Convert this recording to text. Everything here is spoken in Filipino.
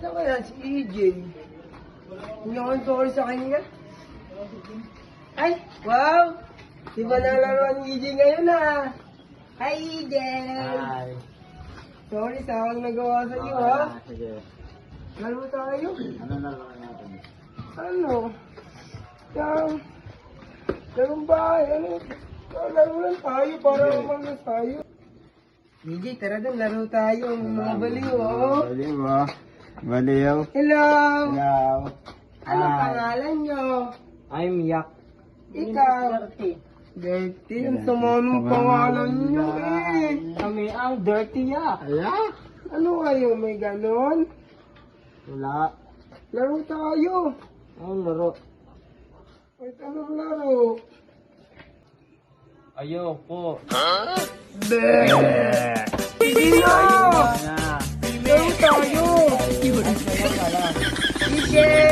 Ito kaya si EJ. Hindi ako sorry sa kanya. Ay, wow! Di ba nalaruan ni EJ ngayon ah? Hi EJ! Hi. Sorry sa akong nagawa sa iyo ha. Sige. Laro tayo. Ano nalaman natin? Ano? Yung... Larong bahay, ano? Laro lang tayo para umagas tayo. EJ, tara doon, laro tayo. Mga baliw, oh. Baliw, oh. Baliw. Hello! Hello. Ano Hi. pangalan nyo? I'm Yak. Ikaw. Dirty. Ang sama ng pangalan nyo eh. Kami ang Dirty Yak. Yak? Ano kayo? May ganon? Wala. Laro tayo. Ang laro. Wait, anong laro? Ayoko. Be! Hindi na! Na. Laro tayo! Ayoko. EJ!